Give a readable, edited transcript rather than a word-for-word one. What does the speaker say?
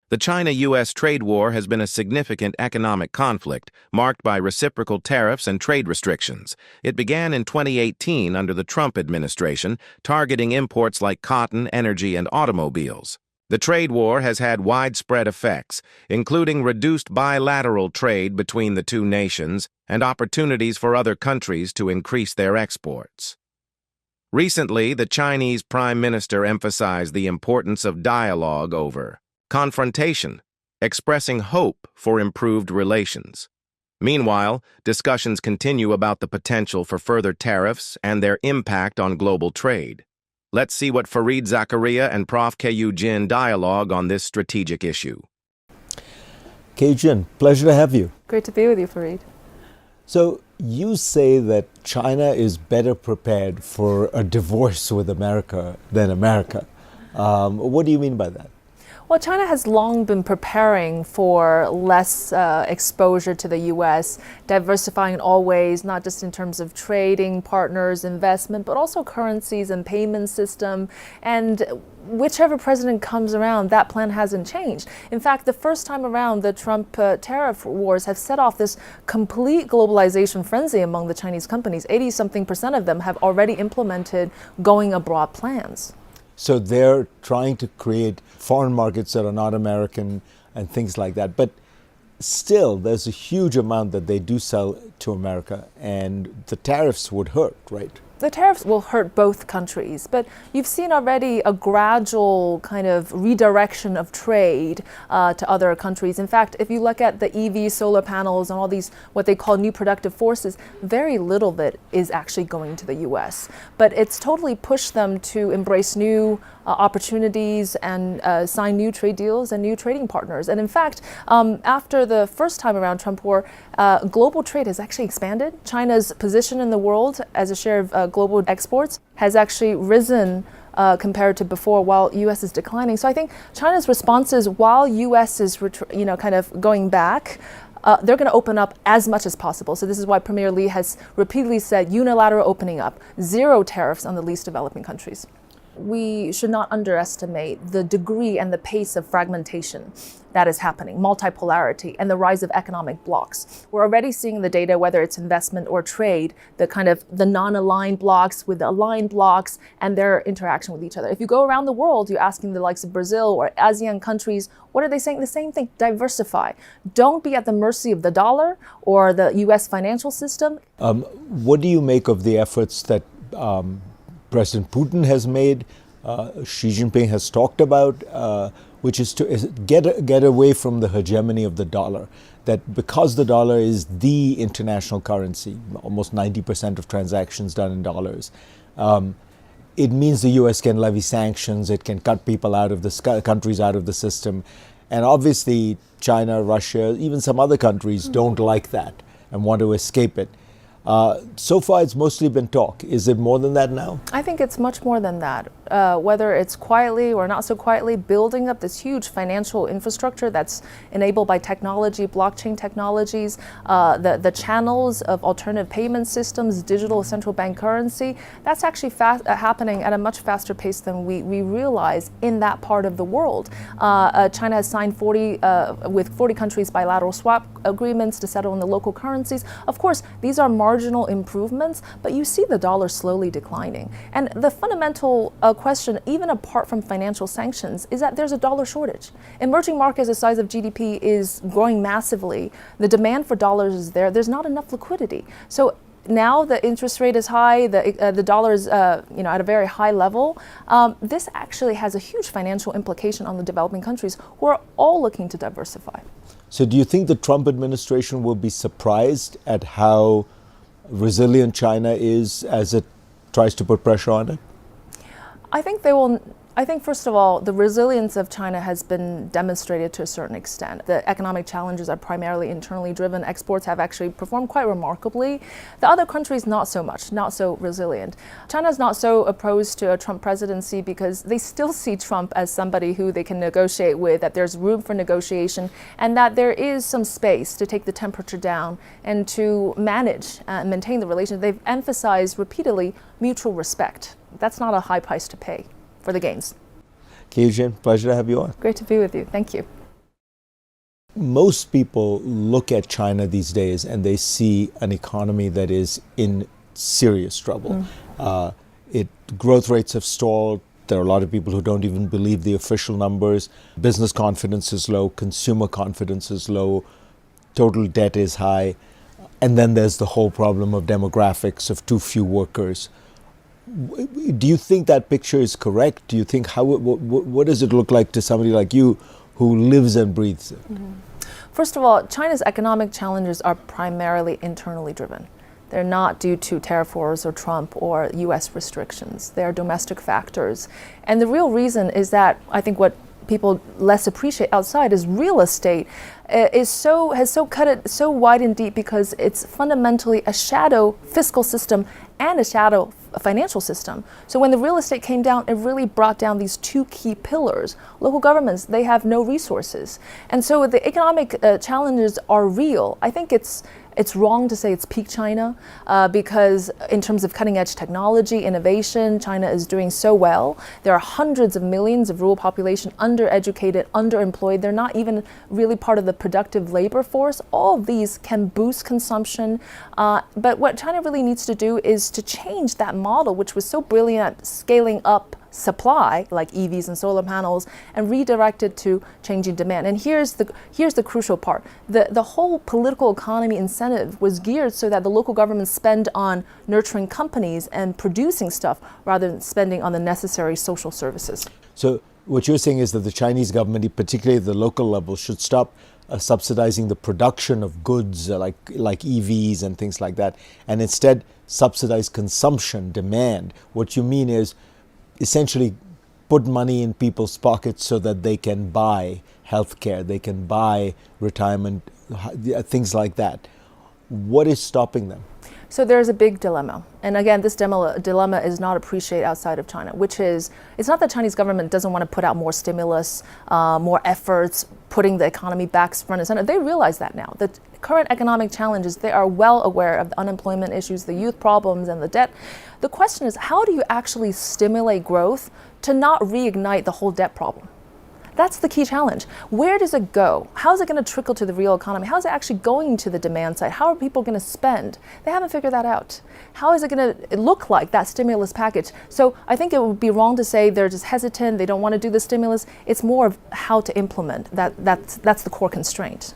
The China-U.S. trade war has been a significant economic conflict, marked by reciprocal tariffs and trade restrictions. It began in 2018 under the Trump administration, targeting imports like cotton, energy, and automobiles. The trade war has had widespread effects, including reduced bilateral trade between the two nations and opportunities for other countries to increase their exports. Recently, the Chinese Prime Minister emphasized the importance of dialogue over confrontation, expressing hope for improved relations. Meanwhile, discussions continue about the potential for further tariffs and their impact on global trade. Let's see what Fareed Zakaria and Prof. Ke-Yu Jin dialogue on this strategic issue. Ke-Yu Jin, pleasure to have you. Great to be with you, Fareed. So you say that China is better prepared for a divorce with America than America. What do you mean by that? Well, China has long been preparing for less exposure to the U.S., diversifying in all ways, not just in terms of trading partners, investment, but also currencies and payment system. And whichever president comes around, that plan hasn't changed. In fact, the first time around, the Trump tariff wars have set off this complete globalization frenzy among the Chinese companies. 80-something% of them have already implemented going abroad plans. So they're trying to create foreign markets that are not American and things like that. But still, there's a huge amount that they do sell to America, and the tariffs would hurt, right? The tariffs will hurt both countries, but you've seen already a gradual kind of redirection of trade to other countries. In fact, if you look at the EV, solar panels, and all these what they call new productive forces, very little of it is actually going to the U.S. But it's totally pushed them to embrace new opportunities and sign new trade deals and new trading partners. And in fact, after the first time around Trump war, global trade has actually expanded. China's position in the world as a share of global exports has actually risen compared to before, while U.S. is declining. So I think China's response is, while U.S. is kind of going back, they're going to open up as much as possible. So this is why Premier Li has repeatedly said unilateral opening up, zero tariffs on the least developing countries. We should not underestimate the degree and the pace of fragmentation that is happening, multipolarity, and the rise of economic blocks. We're already seeing the data, whether it's investment or trade, the non-aligned blocks with the aligned blocks and their interaction with each other. If you go around the world, you're asking the likes of Brazil or ASEAN countries, what are they saying? The same thing, diversify. Don't be at the mercy of the dollar or the US financial system. What do you make of the efforts that President Putin has made, Xi Jinping has talked about, which is to get away from the hegemony of the dollar, that because the dollar is the international currency, almost 90% of transactions done in dollars, it means the U.S. can levy sanctions, it can cut people out of the countries out of the system. And obviously China, Russia, even some other countries don't like that and want to escape it. So far, it's mostly been talk. Is it more than that now? I think it's much more than that. Whether it's quietly or not so quietly, building up this huge financial infrastructure that's enabled by technology, blockchain technologies, the channels of alternative payment systems, digital central bank currency, that's actually happening at a much faster pace than we realize in that part of the world. China has signed with 40 countries bilateral swap agreements to settle in the local currencies. Of course, these are marginal improvements, but you see the dollar slowly declining. And the fundamental question, even apart from financial sanctions, is that there's a dollar shortage. Emerging markets, the size of GDP, is growing massively. The demand for dollars is there. There's not enough liquidity. So now the interest rate is high, the dollar is at a very high level. This actually has a huge financial implication on the developing countries who are all looking to diversify. So do you think the Trump administration will be surprised at how resilient China is as it tries to put pressure on it? I think they will. I think, first of all, the resilience of China has been demonstrated to a certain extent. The economic challenges are primarily internally driven. Exports have actually performed quite remarkably. The other countries, not so much, not so resilient. China is not so opposed to a Trump presidency because they still see Trump as somebody who they can negotiate with, that there's room for negotiation, and that there is some space to take the temperature down and to manage and maintain the relationship. They've emphasized repeatedly mutual respect. That's not a high price to pay for the gains. Ke-Yu Jin, pleasure to have you on. Great to be with you. Thank you. most people look at China these days and they see an economy that is in serious trouble. Growth rates have stalled. There are a lot of people who don't even believe the official numbers. Business confidence is low, consumer confidence is low, total debt is high. And then there's the whole problem of demographics, of too few workers. Do you think that picture is correct? Do you think what does it look like to somebody like you who lives and breathes it? First of all, China's economic challenges are primarily internally driven. They're not due to tariff wars or Trump or US restrictions. They're domestic factors. And the real reason is that I think what people less appreciate outside is real estate has cut it so wide and deep because it's fundamentally a shadow fiscal system and a shadow financial system. So when the real estate came down, it really brought down these two key pillars. Local governments, they have no resources. And so the economic challenges are real. I think it's wrong to say it's peak China because in terms of cutting edge technology, innovation, China is doing so well. There are hundreds of millions of rural population undereducated, underemployed. They're not even really part of the productive labor force. All of these can boost consumption. But what China really needs to do is to change that model, which was so brilliant at scaling up supply like EVs and solar panels and redirect it to changing demand. And here's the crucial part. The whole political economy incentive was geared so that the local governments spend on nurturing companies and producing stuff rather than spending on the necessary social services. So what you're saying is that the Chinese government, particularly at the local level, should stop subsidizing the production of goods like EVs and things like that, and instead subsidize consumption, demand. What you mean is essentially put money in people's pockets so that they can buy healthcare, they can buy retirement, things like that. What is stopping them? So there's a big dilemma. And again, this dilemma is not appreciated outside of China, which is, it's not that Chinese government doesn't want to put out more stimulus, more efforts, putting the economy back front and center. They realize that now. The current economic challenges, they are well aware of the unemployment issues, the youth problems, and the debt. The question is, how do you actually stimulate growth to not reignite the whole debt problem? That's the key challenge. Where does it go? How is it going to trickle to the real economy? How is it actually going to the demand side? How are people going to spend? They haven't figured that out. How is it going to look like, that stimulus package? So I think it would be wrong to say they're just hesitant, they don't want to do the stimulus. It's more of how to implement. That's the core constraint.